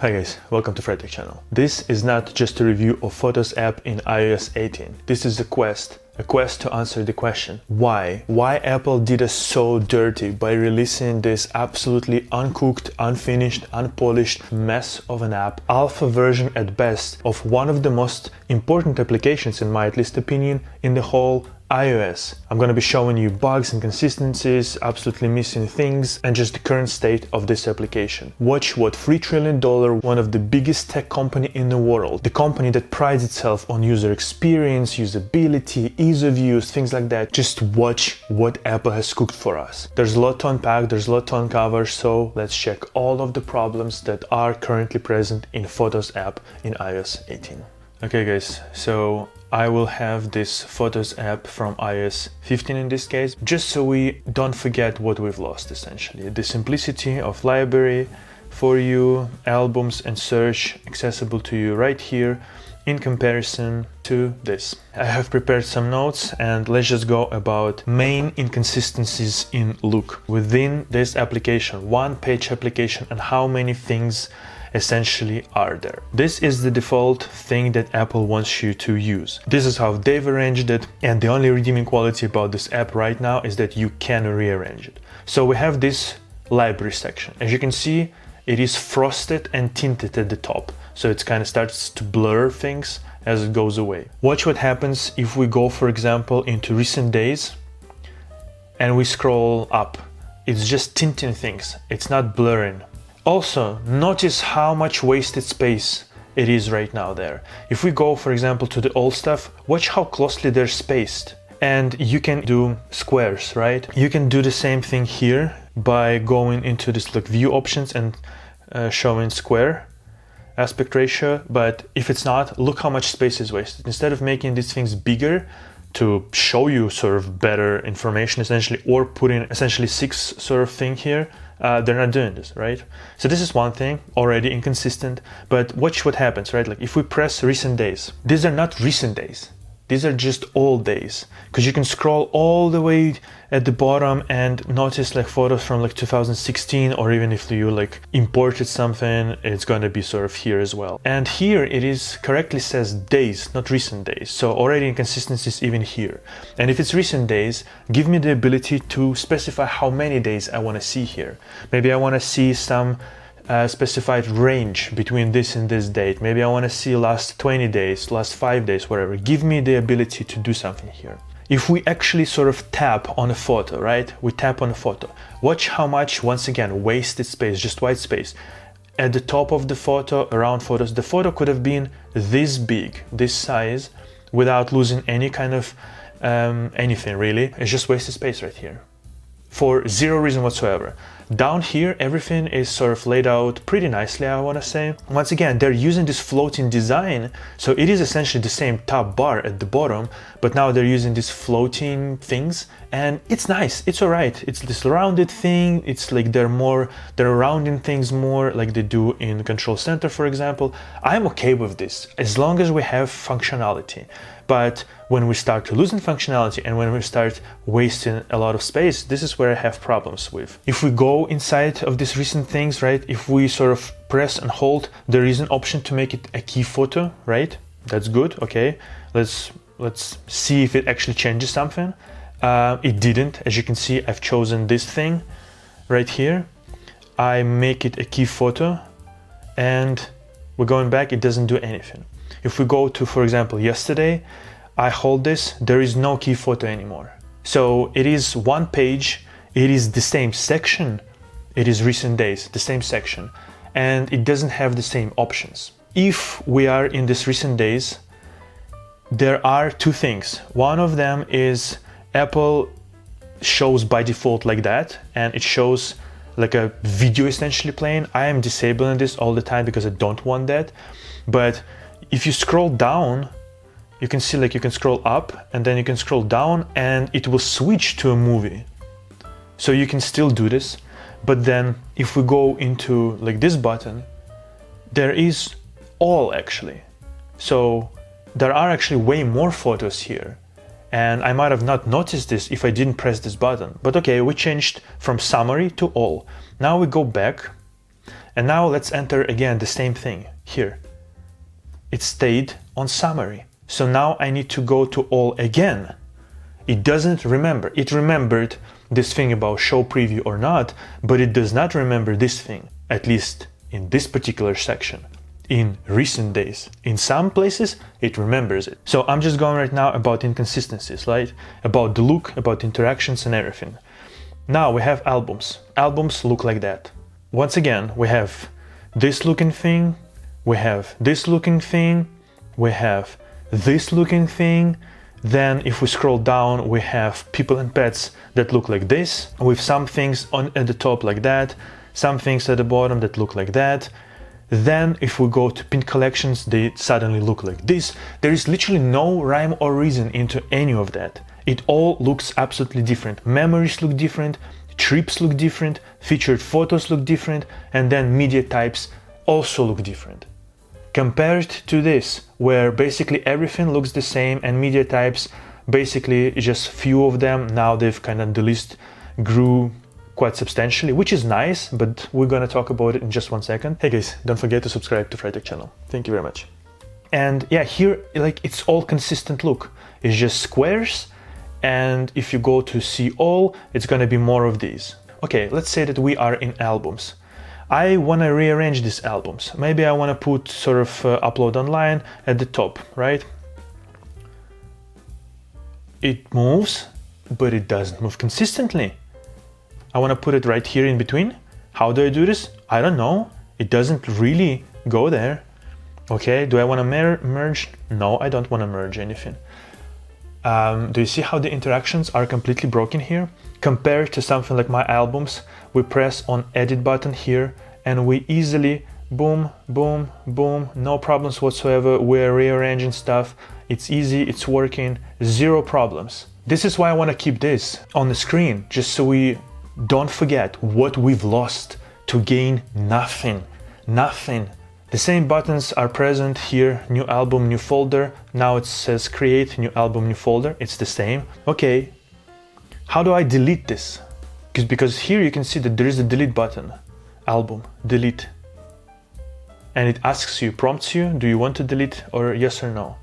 Hi guys, welcome to Frytech channel. This is not just a review of Photos app in iOS 18. This is a quest to answer the question, why? Why Apple did us so dirty by releasing this absolutely uncooked, unfinished, unpolished mess of an app, alpha version at best, of one of the most important applications, in my at least opinion, in the whole iOS. I'm going to be showing you bugs, inconsistencies, absolutely missing things, and just the current state of this application. Watch what $3 trillion, one of the biggest tech company in the world, the company that prides itself on user experience, usability, ease of use, things like that. Just watch what Apple has cooked for us. There's a lot to unpack, there's a lot to uncover, so let's check all of the problems that are currently present in Photos app in iOS 18. Okay guys, so I will have this Photos app from iOS 15 in this case, just so we don't forget what we've lost essentially. The simplicity of library, for you, albums and search accessible to you right here in comparison to this. I have prepared some notes and let's just go about main inconsistencies in look within this application, one-page application, and how many things essentially are there. This is the default thing that Apple wants you to use. This is how they've arranged it, and the only redeeming quality about this app right now is that you can rearrange it. So we have this library section. As you can see, it is frosted and tinted at the top, so it kind of starts to blur things as it goes away. Watch what happens if we go, for example, into recent days and we scroll up. It's just tinting things, it's not blurring. Also, notice how much wasted space it is right now there. If we go, for example, to the old stuff, watch how closely they're spaced. And you can do squares, right? You can do the same thing here by going into this view options and showing square aspect ratio. But if it's not, look how much space is wasted. Instead of making these things bigger to show you sort of better information essentially, or putting essentially 6 sort of thing here, they're not doing this, right? So this is one thing, already inconsistent, but watch what happens, right? Like if we press recent days, these are not recent days. These are just old days, because you can scroll all the way at the bottom and notice photos from 2016, or even if you imported something, it's going to be sort of here as well. And here it is correctly says days, not recent days. So already inconsistencies even here. And if it's recent days, give me the ability to specify how many days I want to see here. Maybe I want to see some specified range between this and this date. Maybe I want to see last 20 days, last 5 days, whatever. Give me the ability to do something here. If we actually sort of tap on a photo, right? We tap on a photo. Watch how much, once again, wasted space, just white space. At the top of the photo, around photos, the photo could have been this big, this size, without losing any kind of anything really. It's just wasted space right here, for zero reason whatsoever. Down here, everything is sort of laid out pretty nicely, I want to say. Once again, they're using this floating design, so it is essentially the same top bar at the bottom, but now they're using these floating things, and it's nice, it's alright. It's this rounded thing, it's they're rounding things more like they do in Control Center, for example. I'm okay with this, as long as we have functionality. But when we start losing functionality and when we start wasting a lot of space, this is where I have problems with. If we go inside of these recent things, right, if we sort of press and hold, there is an option to make it a key photo, right? That's good, okay. Let's see if it actually changes something. It didn't. As you can see, I've chosen this thing right here. I make it a key photo and we're going back, it doesn't do anything. If we go to, for example, yesterday, I hold this, there is no key photo anymore. So it is one page, it is the same section, it is recent days, the same section, and it doesn't have the same options. If we are in this recent days, there are two things. One of them is Apple shows by default like that, and it shows like a video essentially playing. I am disabling this all the time because I don't want that. But if you scroll down, you can see you can scroll up and then you can scroll down and it will switch to a movie. So you can still do this. But then if we go into this button, there is all actually. So there are actually way more photos here. And I might have not noticed this if I didn't press this button. But okay, we changed from summary to all. Now we go back And now let's enter again the same thing here. It stayed on summary. So now I need to go to all again. It doesn't remember. It remembered this thing about show preview or not, but it does not remember this thing, at least in this particular section. In recent days, in some places, it remembers it. So I'm just going right now about inconsistencies, right? About the look, about interactions and everything. Now we have albums. Albums look like that. Once again, we have this looking thing, we have this looking thing, we have this looking thing. Then if we scroll down, we have people and pets that look like this, with some things at the top like that, some things at the bottom that look like that. Then if we go to pinned collections, they suddenly look like this. There is literally no rhyme or reason into any of that. It all looks absolutely different. Memories look different, trips look different, featured photos look different, and then media types also look different. Compared to this, where basically everything looks the same and media types, basically just few of them, now they've kind of, the list grew quite substantially, which is nice, but we're gonna talk about it in just 1 second. Hey guys, don't forget to subscribe to Frytech channel. Thank you very much. And yeah, here, like, it's all consistent look. It's just squares, and if you go to see all, it's gonna be more of these. Okay, let's say that we are in albums. I wanna rearrange these albums. Maybe I wanna put sort of upload online at the top, right? It moves, but it doesn't move consistently. I want to put it right here in between. How do I do this? I don't know. It doesn't really go there. Okay, do I want to merge? No, I don't want to merge anything. Do you see how the interactions are completely broken here? Compared to something like my albums, we press on edit button here and we easily boom, boom, boom, no problems whatsoever. We're rearranging stuff. It's easy, it's working, zero problems. This is why I want to keep this on the screen, just so we don't forget what we've lost to gain nothing. The same buttons are present here, new album, new folder. Now it says create new album, new folder. It's the same. Okay, how do I delete this? Because here you can see that there is a delete button. Album, delete. And it asks you, prompts you, do you want to delete or yes or no?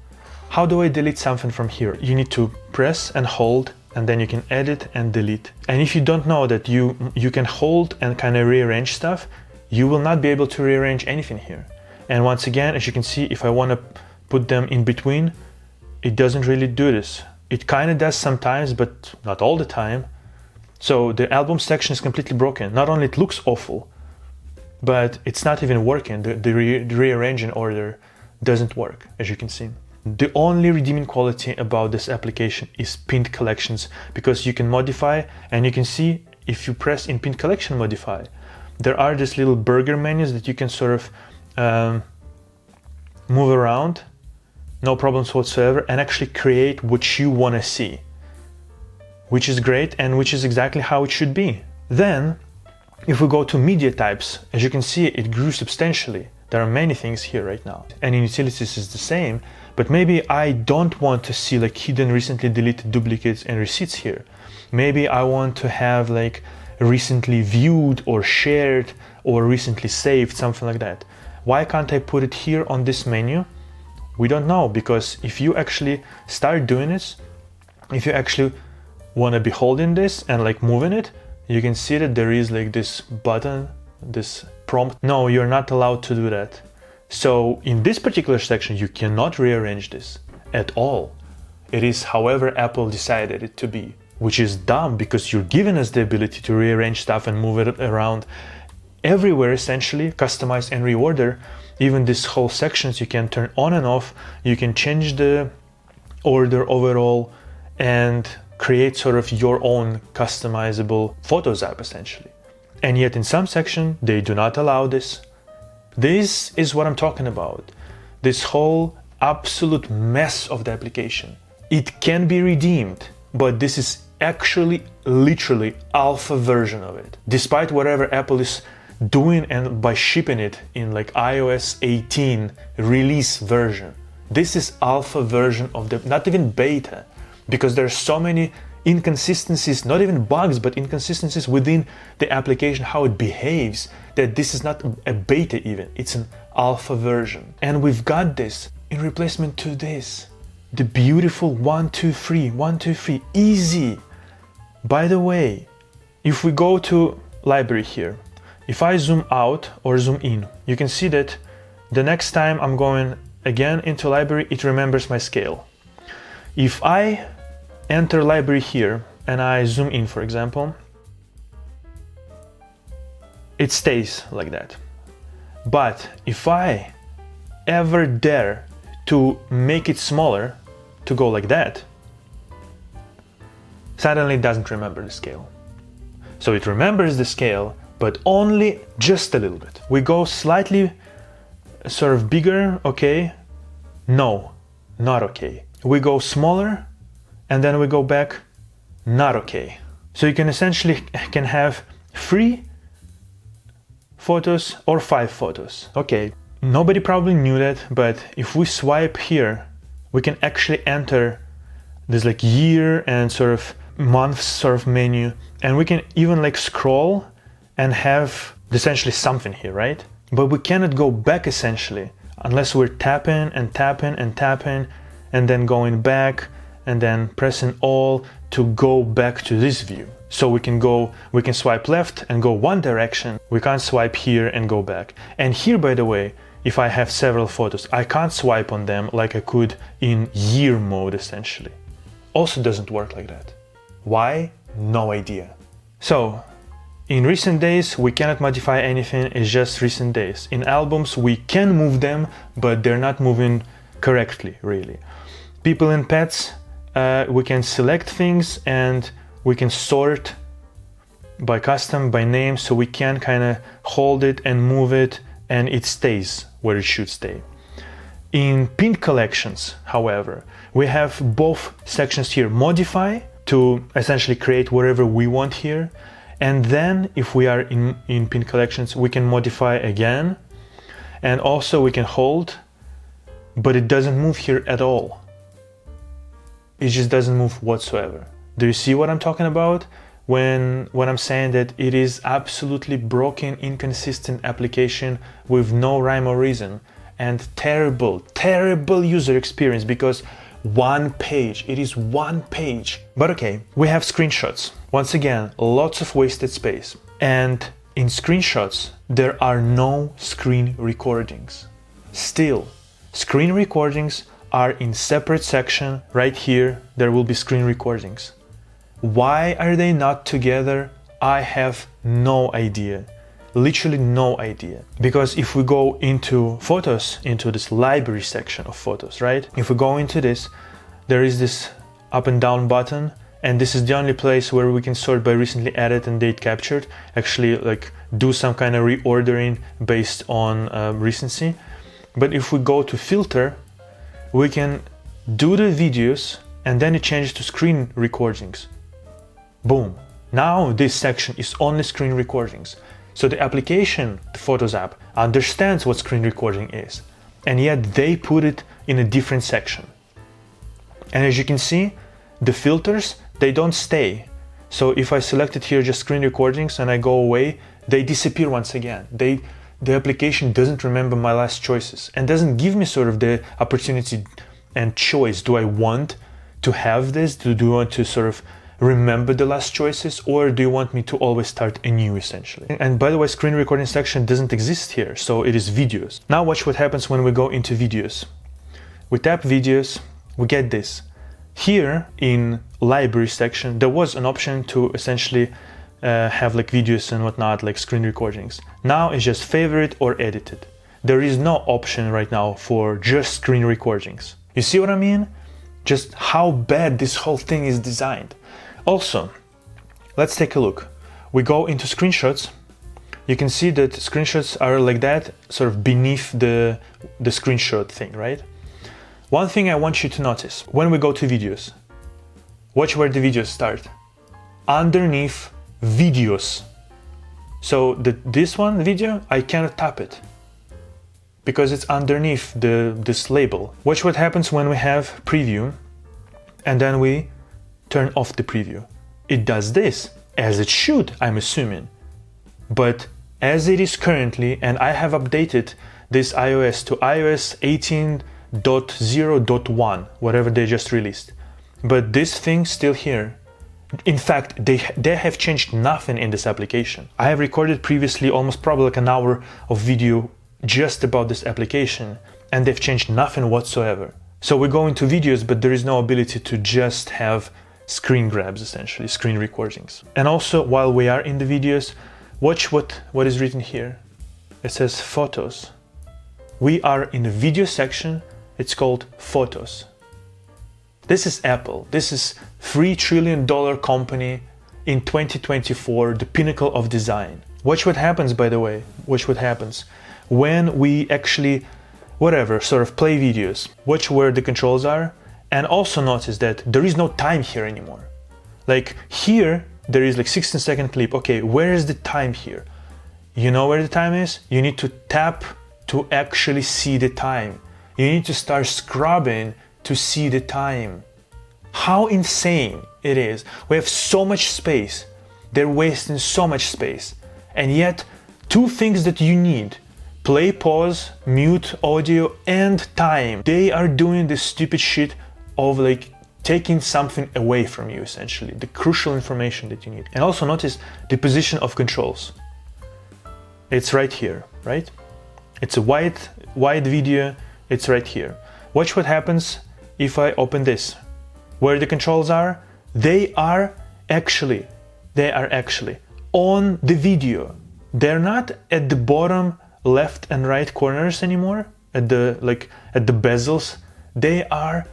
How do I delete something from here? You need to press and hold, and then you can edit and delete. And if you don't know that you can hold and kind of rearrange stuff, you will not be able to rearrange anything here. And once again, as you can see, if I want to put them in between, it doesn't really do this. It kind of does sometimes, but not all the time. So the album section is completely broken. Not only it looks awful, but it's not even working. The rearranging order doesn't work, as you can see. The only redeeming quality about this application is pinned collections, because you can modify, and you can see if you press in pinned collection modify, there are these little burger menus that you can sort of move around, no problems whatsoever, and actually create what you want to see, which is great and which is exactly how it should be. Then, if we go to media types, as you can see, it grew substantially. There are many things here right now. And in utilities is the same, but maybe I don't want to see like hidden, recently deleted duplicates and receipts here. Maybe I want to have like recently viewed or shared or recently saved, something like that. Why can't I put it here on this menu? We don't know, because if you actually start doing this, if you actually want to be holding this and like moving it, you can see that there is like this button, this prompt. No, you're not allowed to do that. So in this particular section, you cannot rearrange this at all. It is however Apple decided it to be, which is dumb, because you're giving us the ability to rearrange stuff and move it around everywhere, essentially, customize and reorder. Even these whole sections you can turn on and off. You can change the order overall and create sort of your own customizable Photos app, essentially. And yet in some section, they do not allow this. This is what I'm talking about. This whole absolute mess of the application. It can be redeemed, but this is actually literally alpha version of it. Despite whatever Apple is doing and by shipping it in like iOS 18 release version, this is alpha version of the, not even beta, because there's so many inconsistencies, not even bugs, but inconsistencies within the application, how it behaves, that this is not a beta even, it's an alpha version. And we've got this in replacement to this. The beautiful 1, 2, 3, 1, 2, 3, easy. By the way, if we go to library here, if I zoom out or zoom in, you can see that the next time I'm going again into library, it remembers my scale. If I enter library here and I zoom in, for example, it stays like that. But if I ever dare to make it smaller, to go like that, suddenly it doesn't remember the scale. So it remembers the scale, but only just a little bit. We go slightly sort of bigger, okay? No, not okay. We go smaller, and then we go back, not okay. So you can essentially have 3 photos or 5 photos. Okay, nobody probably knew that, but if we swipe here, we can actually enter this like year and sort of months sort of menu, and we can even like scroll and have essentially something here, right? But we cannot go back essentially unless we're tapping and tapping and tapping and then going back and then pressing all to go back to this view. So we can swipe left and go one direction. We can't swipe here and go back. And here, by the way, if I have several photos, I can't swipe on them like I could in year mode essentially. Also doesn't work like that. Why? No idea. So in recent days, we cannot modify anything, it's just recent days. In albums, we can move them, but they're not moving correctly, really. People and pets, we can select things and we can sort by custom, by name, so we can kind of hold it and move it and it stays where it should stay. In pinned collections, however, we have both sections here, modify, to essentially create whatever we want here. And then if we are in pinned collections, we can modify again. And also we can hold, but it doesn't move here at all. It just doesn't move whatsoever. Do you see what I'm talking about? When I'm saying that it is absolutely broken, inconsistent application with no rhyme or reason and terrible, terrible user experience because one page, it is one page. But okay, we have screenshots. Once again, lots of wasted space. And in screenshots, there are no screen recordings. Still, screen recordings are in separate section. Right here, there will be screen recordings. Why are they not together? I have no idea. Literally no idea. Because if we go into photos, into this library section of photos, right? If we go into this, there is this up and down button, and this is the only place where we can sort by recently added and date captured, actually like do some kind of reordering based on recency. But if we go to filter, we can do the videos and then it changes to screen recordings. Boom. Now this section is only screen recordings. So the application, the Photos app, understands what screen recording is, and yet they put it in a different section. And as you can see, the filters, they don't stay. So if I selected here just screen recordings and I go away, they disappear once again. The application doesn't remember my last choices and doesn't give me sort of the opportunity and choice. Do I want to have this? Do you want to sort of remember the last choices, or do you want me to always start anew essentially? And by the way, screen recording section doesn't exist here, so it is videos. Now watch what happens when we go into videos. We tap videos, we get this. Here in library section, there was an option to essentially have like videos and whatnot, like screen recordings. Now it's just favorite or edited. There is no option right now for just screen recordings. You see what I mean? Just how bad this whole thing is designed. Also, let's take a look. We go into screenshots. You can see that screenshots are like that, sort of beneath the screenshot thing, right? One thing I want you to notice, when we go to videos, watch where the videos start. Underneath videos. So this one, video, I cannot tap it because it's underneath this label. Watch what happens when we have preview and then we turn off the preview. It does this, as it should, I'm assuming. But as it is currently, and I have updated this iOS to iOS 18.0.1, whatever they just released. But this thing's still here. In fact, they have changed nothing in this application. I have recorded previously almost probably like an hour of video just about this application, and they've changed nothing whatsoever. So we go into videos, but there is no ability to just have screen grabs, essentially, screen recordings. And also, while we are in the videos, watch what is written here. It says photos. We are in the video section. It's called photos. This is Apple. This is $3 trillion company in 2024, the pinnacle of design. Watch what happens, by the way. Watch what happens when we actually, whatever, sort of play videos. Watch where the controls are. And also notice that there is no time here anymore. Like here, there is like 16-second clip. Okay, where is the time here? You know where the time is? You need to tap to actually see the time. You need to start scrubbing to see the time. How insane it is. We have so much space. They're wasting so much space. And yet, two things that you need: play, pause, mute, audio, and time. They are doing this stupid shit of like taking something away from you, essentially, the crucial information that you need. And also notice the position of controls. It's right here, right? It's a wide video. It's right here. Watch what happens if I open this. Where the controls are, they are actually on the video. They're not at the bottom left and right corners anymore, at the bezels. They are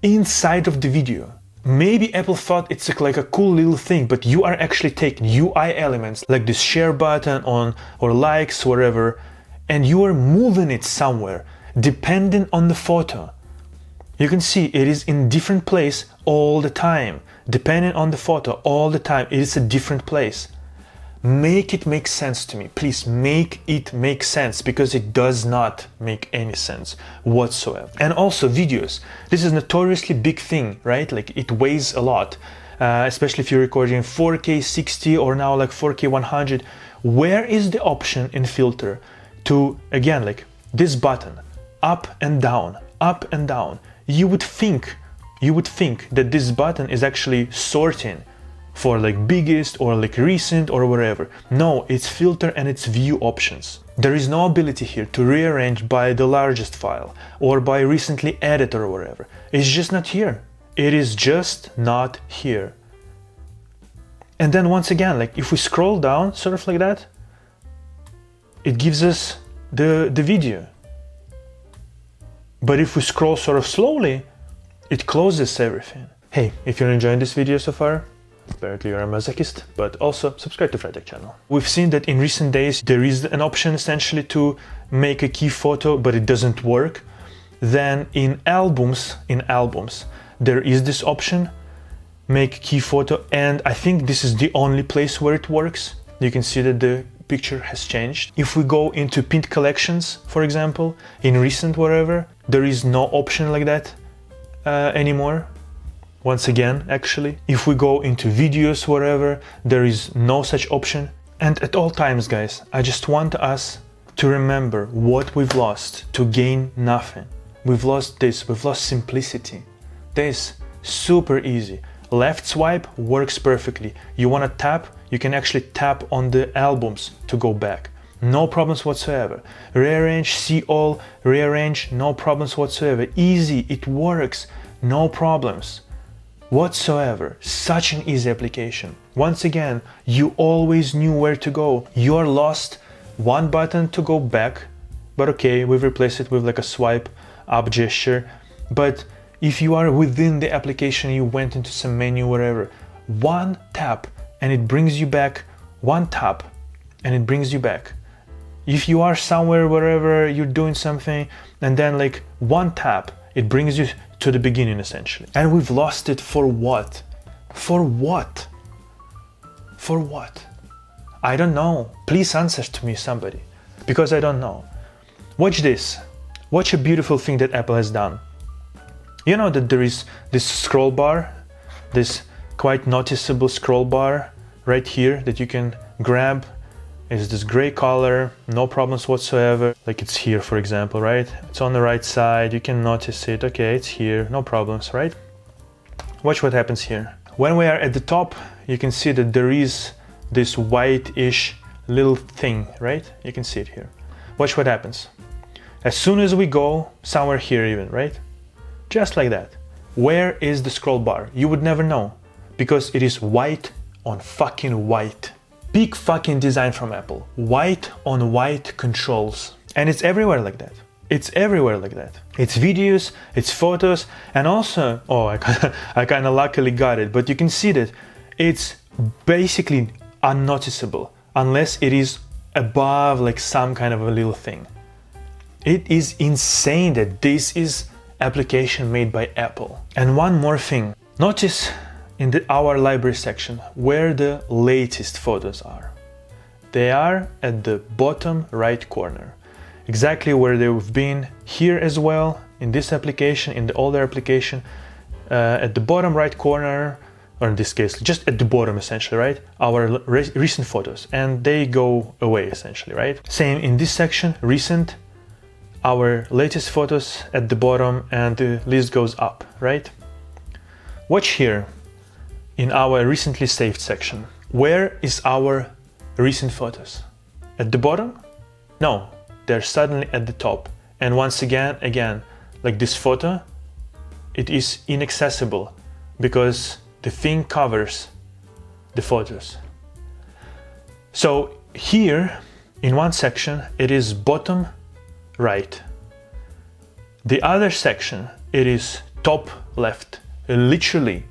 inside of the video. Maybe Apple thought it's like a cool little thing, but you are actually taking UI elements like this share button on or likes, whatever, and you are moving it somewhere depending on the photo. You can see it is in different place all the time, depending on the photo all the time. It is a different place. Make it make sense to me. Please make it make sense, because it does not make any sense whatsoever. And also videos. This is a notoriously big thing, right? Like it weighs a lot, especially if you're recording 4K 60 or now like 4K 100. Where is the option in filter to, again, like this button, up and down, up and down? You would think that this button is actually sorting for like biggest or like recent or whatever. No, it's filter and it's view options. There is no ability here to rearrange by the largest file or by recently added or whatever. It's just not here. It is just not here. And then once again, like if we scroll down sort of like that, it gives us the video. But if we scroll sort of slowly, it closes everything. Hey, if you're enjoying this video so far, apparently you're a masochist, but also subscribe to Frytech channel. We've seen that in recent days there is an option essentially to make a key photo, but it doesn't work. Then in albums, there is this option, make key photo, and I think this is the only place where it works. You can see that the picture has changed. If we go into pinned collections, for example, in recent whatever, there is no option like that anymore. Once again, actually, if we go into videos, whatever, there is no such option. And at all times, guys, I just want us to remember what we've lost to gain nothing. We've lost this, we've lost simplicity. This, super easy. Left swipe works perfectly. You want to tap, you can actually tap on the albums to go back. No problems whatsoever. Rearrange, see all, rearrange, no problems whatsoever. Easy, it works, no problems whatsoever. Such an easy application. Once again, you always knew where to go. You are lost, one button to go back, but okay, we've replaced it with like a swipe up gesture. But if you are within the application, you went into some menu, whatever, one tap and it brings you back, one tap and it brings you back. If you are somewhere, wherever you're doing something, and then like one tap, it brings you to the beginning essentially. And we've lost it for what? For what? For what? I don't know. Please answer to me, somebody, because I don't know. Watch this. Watch a beautiful thing that Apple has done. You know that there is this scroll bar, this quite noticeable scroll bar right here that you can grab. It's this gray color, no problems whatsoever. Like it's here, for example, right? It's on the right side, you can notice it. Okay, it's here, no problems, right? Watch what happens here. When we are at the top, you can see that there is this white-ish little thing, right? You can see it here. Watch what happens. As soon as we go somewhere here even, right? Just like that. Where is the scroll bar? You would never know, because it is white on fucking white. Big fucking design from Apple. White on white controls. And it's everywhere like that. It's everywhere like that. It's videos, it's photos, and also, oh, I kind of luckily got it, but you can see that it's basically unnoticeable unless it is above like some kind of a little thing. It is insane that this is application made by Apple. And one more thing. Notice in our library section where the latest photos are. They are at the bottom right corner, exactly where they've been here as well, in this application, in the older application, at the bottom right corner, or in this case just at the bottom essentially, right? Our recent photos, and they go away essentially, right? Same in this section, recent, our latest photos at the bottom, and the list goes up, right? Watch here. In our recently saved section, where is our recent photos? At the bottom? No, they're suddenly at the top. And once again, like this photo, it is inaccessible because the thing covers the photos. So here in one section, it is bottom right. The other section, it is top left, literally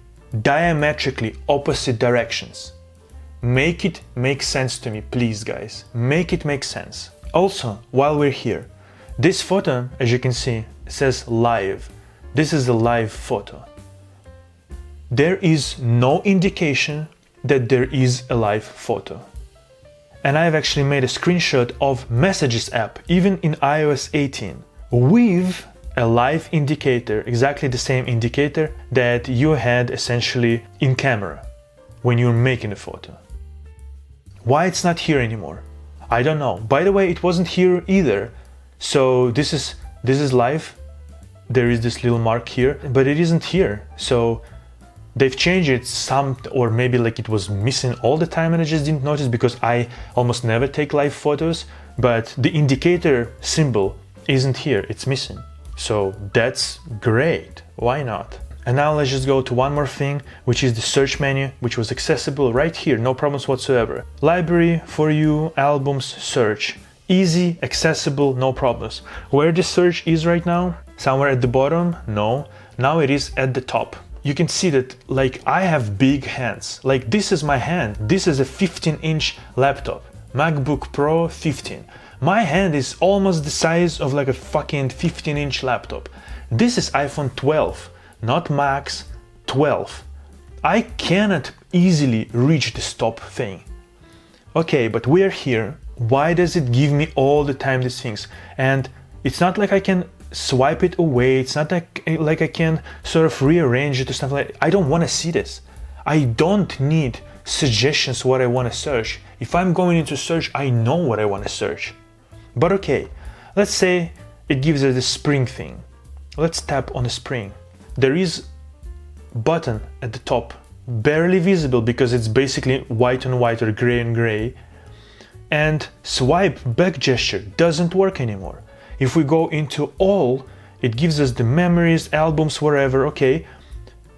diametrically opposite directions. Make it make sense to me, please, guys. Make it make sense. Also, while we're here, this photo, as you can see, says live. This is a live photo. There is no indication that there is a live photo. And I've actually made a screenshot of Messages app, even in iOS 18, with a live indicator, exactly the same indicator that you had essentially in camera when you're making a photo. Why it's not here anymore? I don't know. By the way, it wasn't here either. So this is live. There is this little mark here, but it isn't here. So they've changed it some, or maybe like it was missing all the time and I just didn't notice because I almost never take live photos, but the indicator symbol isn't here, it's missing. So that's great, why not? And now let's just go to one more thing, which is the search menu, which was accessible right here, no problems whatsoever. Library, For You, Albums, Search. Easy, accessible, no problems. Where the search is right now? Somewhere at the bottom? No. Now it is at the top. You can see that, like, I have big hands. Like, this is my hand. This is a 15-inch laptop. MacBook Pro 15. My hand is almost the size of like a fucking 15-inch laptop. This is iPhone 12, not Max, 12. I cannot easily reach this top thing. Okay, but we're here. Why does it give me all the time these things? And it's not like I can swipe it away. It's not like I can sort of rearrange it or something like that. I don't want to see this. I don't need suggestions what I want to search. If I'm going into search, I know what I want to search. But okay, let's say it gives us the spring thing. Let's tap on the spring. There is a button at the top, barely visible because it's basically white on white or gray on gray. And swipe back gesture doesn't work anymore. If we go into all, it gives us the memories, albums, wherever, okay.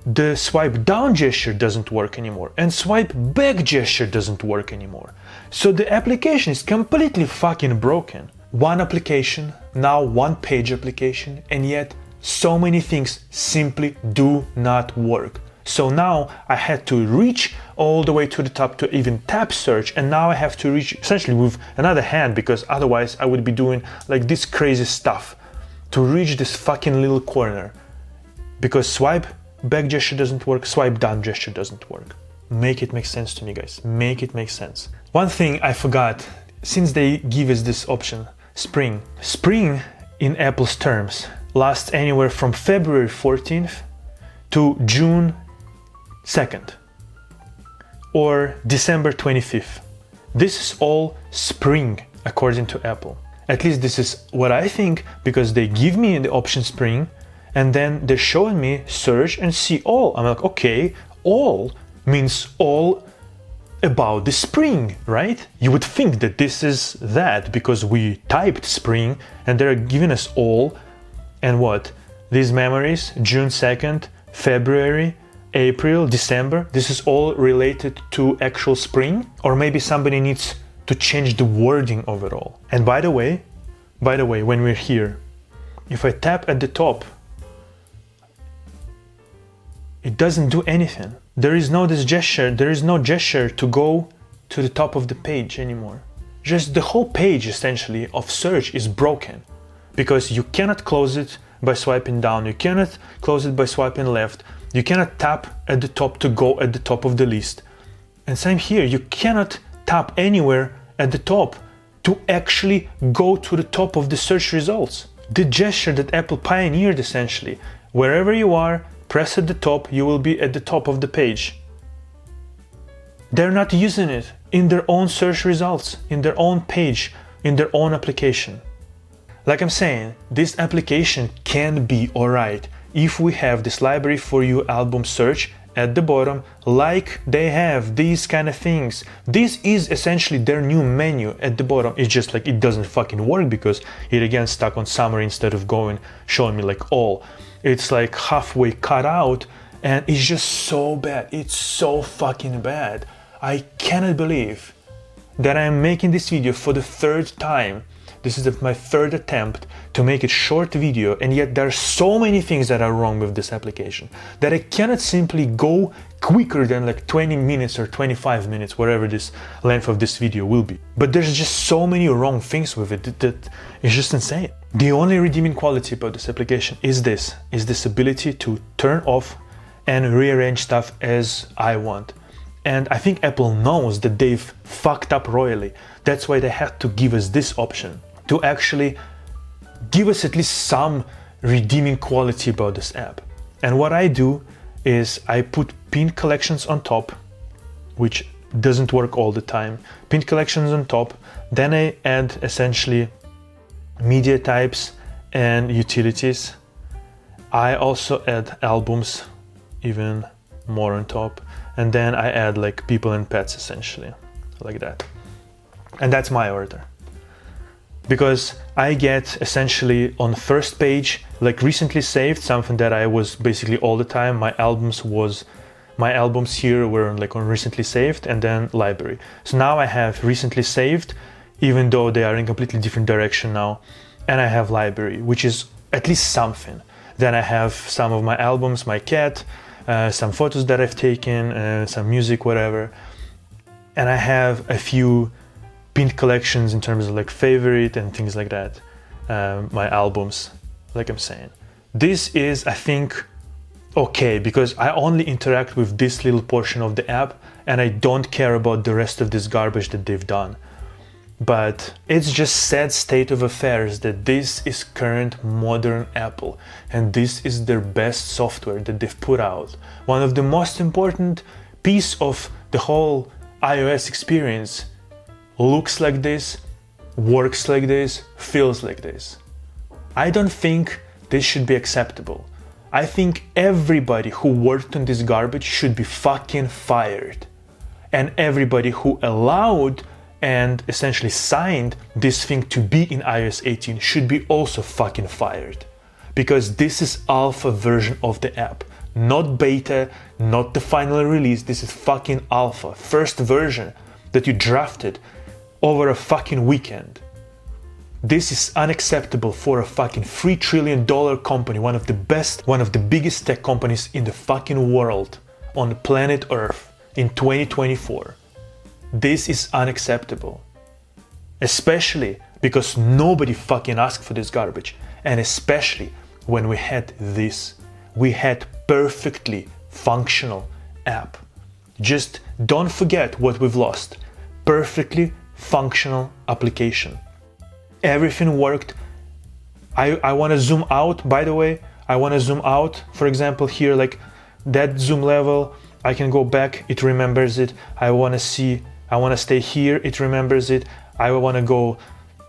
The swipe down gesture doesn't work anymore, and swipe back gesture doesn't work anymore. So the application is completely fucking broken. One application, now one page application, and yet so many things simply do not work. So now I had to reach all the way to the top to even tap search, and now I have to reach essentially with another hand because otherwise I would be doing like this crazy stuff to reach this fucking little corner. Because swipe back gesture doesn't work, swipe down gesture doesn't work. Make it make sense to me, guys. Make it make sense. One thing I forgot, since they give us this option, Spring. Spring in Apple's terms lasts anywhere from February 14th to June 2nd. or December 25th. This is all spring, according to Apple. At least this is what I think, because they give me the option spring, and then they're showing me search and see all. I'm like, okay, all means all about the spring, right? You would think that this is that, because we typed spring and they're giving us all. And what? These memories, June 2nd, February, April, December, this is all related to actual spring? Or maybe somebody needs to change the wording overall. And by the way, when we're here, if I tap at the top, it doesn't do anything. There is no gesture to go to the top of the page anymore. Just the whole page essentially of search is broken, because you cannot close it by swiping down, you cannot close it by swiping left, you cannot tap at the top to go at the top of the list. And same here, you cannot tap anywhere at the top to actually go to the top of the search results. The gesture that Apple pioneered essentially, wherever you are, press at the top, you will be at the top of the page. They're not using it in their own search results, in their own page, in their own application. Like I'm saying, this application can be alright if we have this library for you album search at the bottom, like they have these kind of things. This is essentially their new menu at the bottom. It's just like it doesn't fucking work because it again stuck on summary instead of showing me like all. It's like halfway cut out, and it's just so bad. It's so fucking bad. I cannot believe that I'm making this video for the third time. This is my third attempt to make a short video, and yet there are so many things that are wrong with this application that I cannot simply go quicker than like 20 minutes or 25 minutes, whatever this length of this video will be. But there's just so many wrong things with it that it's just insane. The only redeeming quality about this application is this ability to turn off and rearrange stuff as I want. And I think Apple knows that they've fucked up royally. That's why they had to give us this option, to actually give us at least some redeeming quality about this app. And what I do is I put pinned collections on top, which doesn't work all the time. Pinned collections on top, then I add essentially media types and utilities. I also add albums even more on top, and then I add like people and pets essentially, like that. And that's my order, because I get essentially on the first page like recently saved, something that I was basically all the time. My albums here were like on recently saved, and then library. So now I have recently saved, even though they are in completely different direction now, and I have library, which is at least something. Then I have some of my albums, my cat, some photos that I've taken, some music, whatever. And I have a few pinned collections in terms of like favorite and things like that. My albums, like I'm saying. This is, I think, okay, because I only interact with this little portion of the app and I don't care about the rest of this garbage that they've done. But it's just sad state of affairs that this is current modern Apple, and this is their best software that they've put out. One of the most important piece of the whole iOS experience looks like this, works like this, feels like this. I don't think this should be acceptable. I think everybody who worked on this garbage should be fucking fired. And everybody who allowed and essentially signed this thing to be in iOS 18 should be also fucking fired. Because this is alpha version of the app, not beta, not the final release. This is fucking alpha, first version that you drafted over a fucking weekend. This is unacceptable for a fucking $3 trillion company, one of the best, one of the biggest tech companies in the fucking world, on the planet Earth in 2024. This is unacceptable, especially because nobody fucking asked for this garbage, and especially when we had this. We had perfectly functional app. Just don't forget what we've lost. Perfectly functional application. Everything worked. I want to zoom out, by the way. I want to zoom out, for example, here, like that zoom level I can go back, it remembers it. I want to stay here, it remembers it. I want to go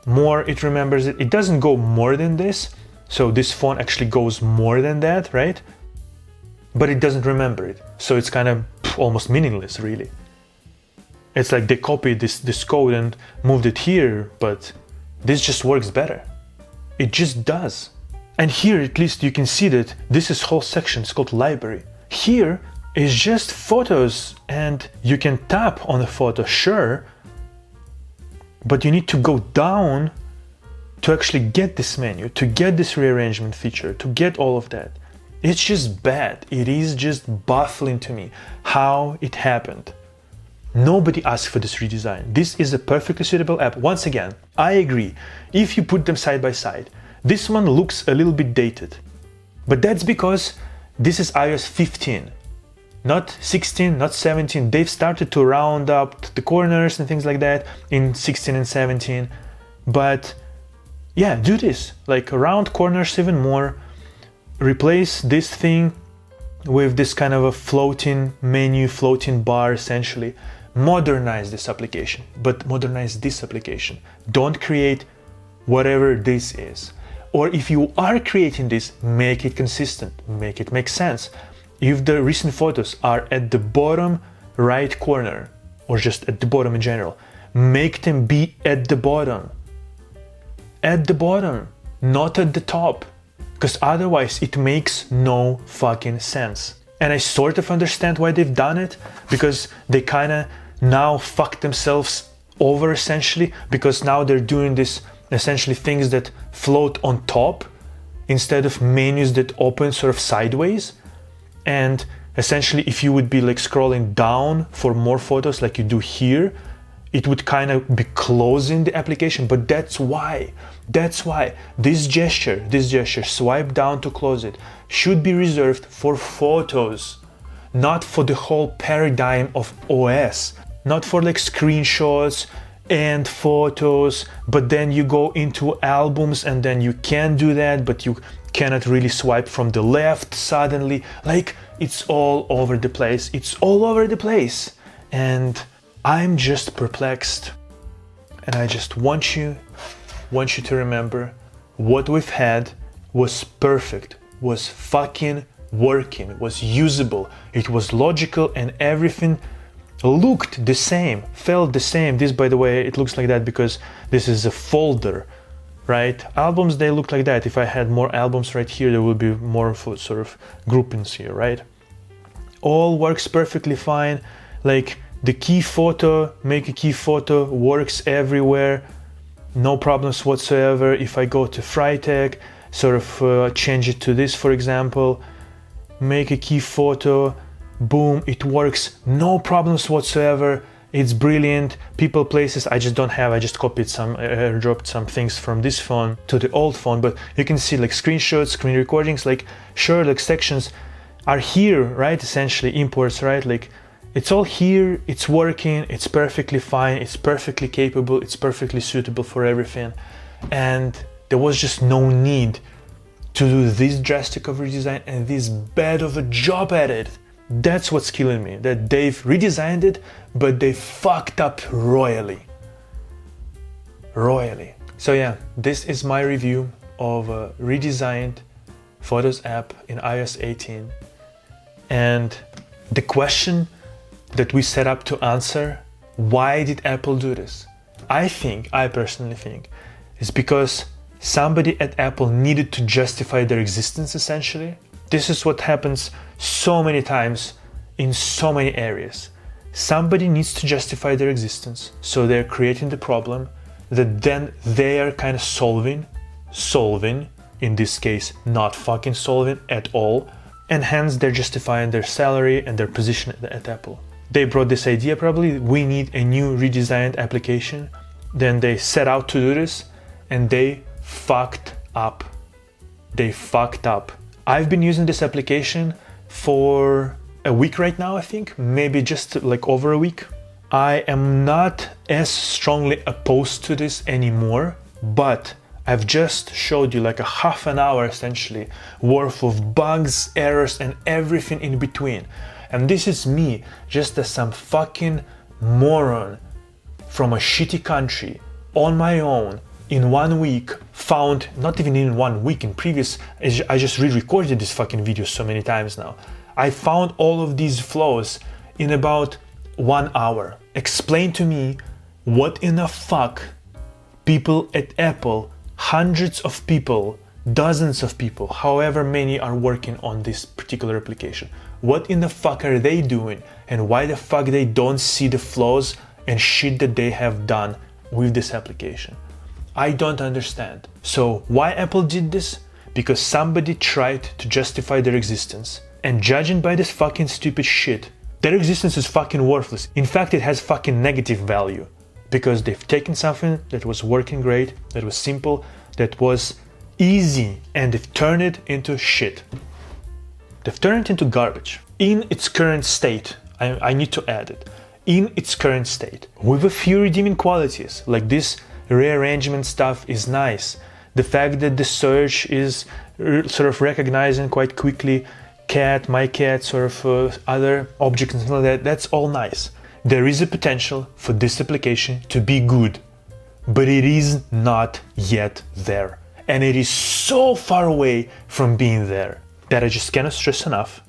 more, it remembers it. It doesn't go more than this. So this phone actually goes more than that, right? But it doesn't remember it. So it's kind of almost meaningless, really. It's like they copied this code and moved it here, but this just works better. It just does. And here, at least you can see that this is whole section, it's called library. Here is just photos, and you can tap on a photo, sure, but you need to go down to actually get this menu, to get this rearrangement feature, to get all of that. It's just bad. It is just baffling to me how it happened. Nobody asked for this redesign. This is a perfectly suitable app. Once again, I agree. If you put them side by side, this one looks a little bit dated. But that's because this is iOS 15, not 16, not 17. They've started to round up the corners and things like that in 16 and 17. But yeah, do this. Like round corners even more. Replace this thing with this kind of a floating menu, floating bar essentially. Modernize this application, but modernize this application. Don't create whatever this is. Or if you are creating this, make it consistent, make it make sense. If the recent photos are at the bottom right corner, or just at the bottom in general, make them be at the bottom. At the bottom, not at the top. Because otherwise it makes no fucking sense. And I sort of understand why they've done it, because they kind of now fuck themselves over essentially, because now they're doing this essentially things that float on top instead of menus that open sort of sideways. And essentially if you would be like scrolling down for more photos like you do here, it would kind of be closing the application. But that's why this gesture, swipe down to close it, should be reserved for photos, not for the whole paradigm of OS, not for like screenshots and photos, but then you go into albums and then you can do that, but you cannot really swipe from the left suddenly. Like it's all over the place. It's all over the place. And I'm just perplexed. And I just want you to remember what we've had was perfect, was fucking working, was usable, it was logical, and everything looked the same, felt the same. This, by the way, it looks like that because this is a folder, right? Albums, they look like that. If I had more albums right here, there would be more sort of groupings here, right? All works perfectly fine. Like the key photo, make a key photo, works everywhere. No problems whatsoever. If I go to Frytech, sort of change it to this, for example, make a key photo, boom, it works, no problems whatsoever. It's brilliant. People, places, I just don't have. I just copied some, airdropped some things from this phone to the old phone, but you can see like screenshots, screen recordings, like sure, like sections are here, right? Essentially imports, right? Like it's all here, it's working, it's perfectly fine, it's perfectly capable, it's perfectly suitable for everything. And there was just no need to do this drastic of redesign and this bad of a job at it. That's what's killing me, that they've redesigned it, but they fucked up royally. Royally. So yeah, this is my review of a redesigned Photos app in iOS 18. And the question that we set up to answer, why did Apple do this? I personally think, is because somebody at Apple needed to justify their existence essentially. This is what happens so many times in so many areas. Somebody needs to justify their existence, so they're creating the problem that then they are kind of solving, in this case, not fucking solving at all, and hence they're justifying their salary and their position at Apple. They brought this idea probably, we need a new redesigned application, then they set out to do this, and they fucked up. They fucked up. I've been using this application for a week right now, I think, maybe just like over a week. I am not as strongly opposed to this anymore, but I've just showed you like a half an hour essentially worth of bugs, errors, and everything in between. And this is me, just as some fucking moron from a shitty country, on my own, in 1 week, found, not even in 1 week, in previous, I just re-recorded this fucking video so many times now. I found all of these flaws in about 1 hour. Explain to me what in the fuck people at Apple, hundreds of people, dozens of people, however many are working on this particular application. What in the fuck are they doing, and why the fuck they don't see the flaws and shit that they have done with this application? I don't understand. So why Apple did this? Because somebody tried to justify their existence, and judging by this fucking stupid shit, their existence is fucking worthless. In fact, it has fucking negative value, because they've taken something that was working great, that was simple, that was easy, and they've turned it into shit. They've turned it into garbage. In its current state, I need to add it, in its current state, with a few redeeming qualities, like this rearrangement stuff is nice. The fact that the search is sort of recognizing quite quickly cat, my cat, sort of other objects and something like that, that's all nice. There is a potential for this application to be good, but it is not yet there. And it is so far away from being there that I just cannot stress enough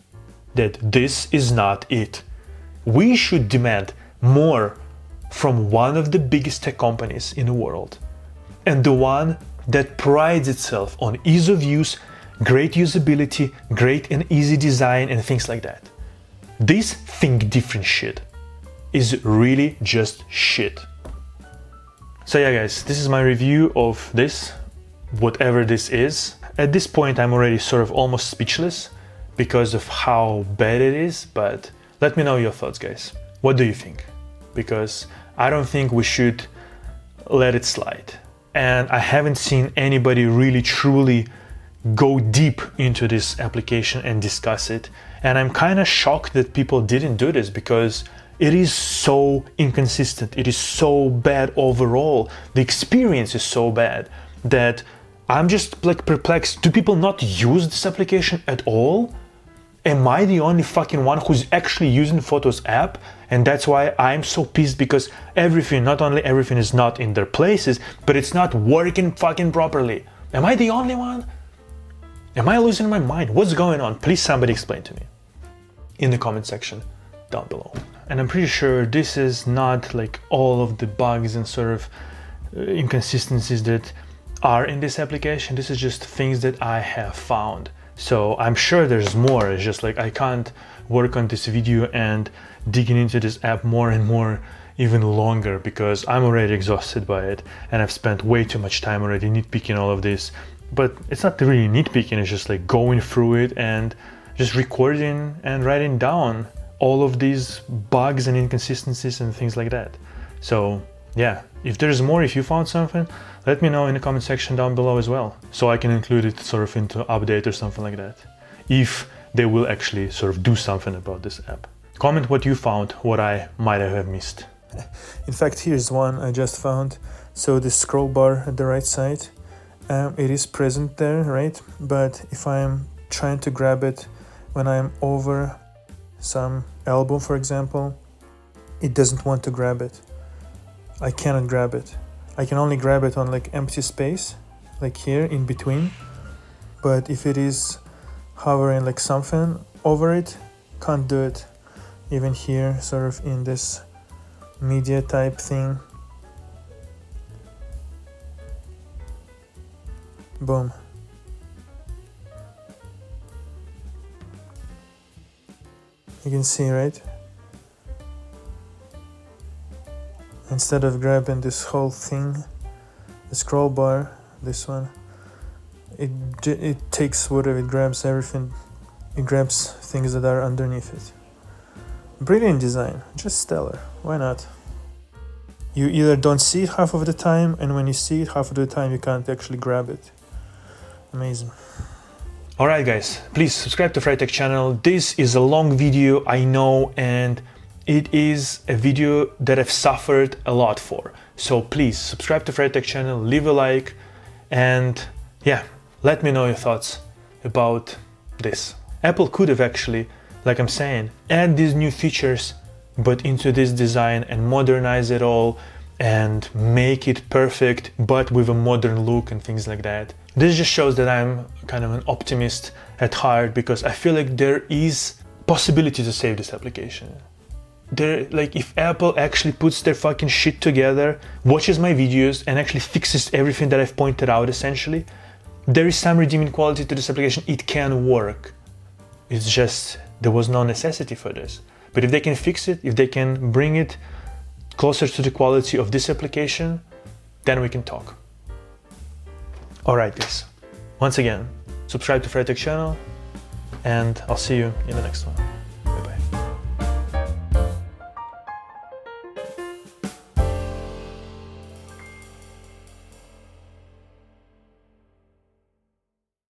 that this is not it. We should demand more from one of the biggest tech companies in the world, and the one that prides itself on ease of use, great usability, great and easy design, and things like that. This think different shit is really just shit. So yeah guys, this is my review of this, whatever this is. At this point I'm already sort of almost speechless because of how bad it is, but let me know your thoughts guys. What do you think? Because I don't think we should let it slide. And I haven't seen anybody really truly go deep into this application and discuss it. And I'm kind of shocked that people didn't do this, because it is so inconsistent. It is so bad overall. The experience is so bad that I'm just like perplexed. Do people not use this application at all? Am I the only fucking one who's actually using Photos app? And that's why I'm so pissed, because everything, not only everything is not in their places, but it's not working fucking properly. Am I the only one? Am I losing my mind? What's going on? Please somebody explain to me in the comment section down below. And I'm pretty sure this is not like all of the bugs and sort of inconsistencies that are in this application. This is just things that I have found. So I'm sure there's more. It's just like I can't work on this video and digging into this app more and more even longer, because I'm already exhausted by it and I've spent way too much time already nitpicking all of this. But it's not really nitpicking, it's just like going through it and just recording and writing down all of these bugs and inconsistencies and things like that. So yeah, if there's more, if you found something, let me know in the comment section down below as well, so I can include it sort of into update or something like that, if they will actually sort of do something about this app. Comment what you found, what I might have missed. In fact, here's one I just found. So the scroll bar at the right side, it is present there, right? But if I'm trying to grab it when I'm over some album, for example, it doesn't want to grab it. I cannot grab it. I can only grab it on like empty space, like here in between. But if it is hovering like something over it, can't do it. Even here, sort of in this media type thing. Boom. You can see, right? Instead of grabbing this whole thing, the scroll bar, this one, it takes whatever, it grabs everything, it grabs things that are underneath it. Brilliant design, just stellar, why not? You either don't see it half of the time, and when you see it half of the time you can't actually grab it. Amazing. Alright guys, please subscribe to Frytech channel. This is a long video, I know, and it is a video that I've suffered a lot for. So please subscribe to Frytech channel, leave a like, and yeah, let me know your thoughts about this. Apple could have actually like I'm saying, add these new features, but into this design and modernize it all and make it perfect, but with a modern look and things like that. This just shows that I'm kind of an optimist at heart, because I feel like there is possibility to save this application. Like, if Apple actually puts their fucking shit together, watches my videos and actually fixes everything that I've pointed out, essentially, there is some redeeming quality to this application. It can work. It's just there was no necessity for this. But if they can fix it, if they can bring it closer to the quality of this application, then we can talk. Alright guys, once again, subscribe to Frytech channel, and I'll see you in the next one.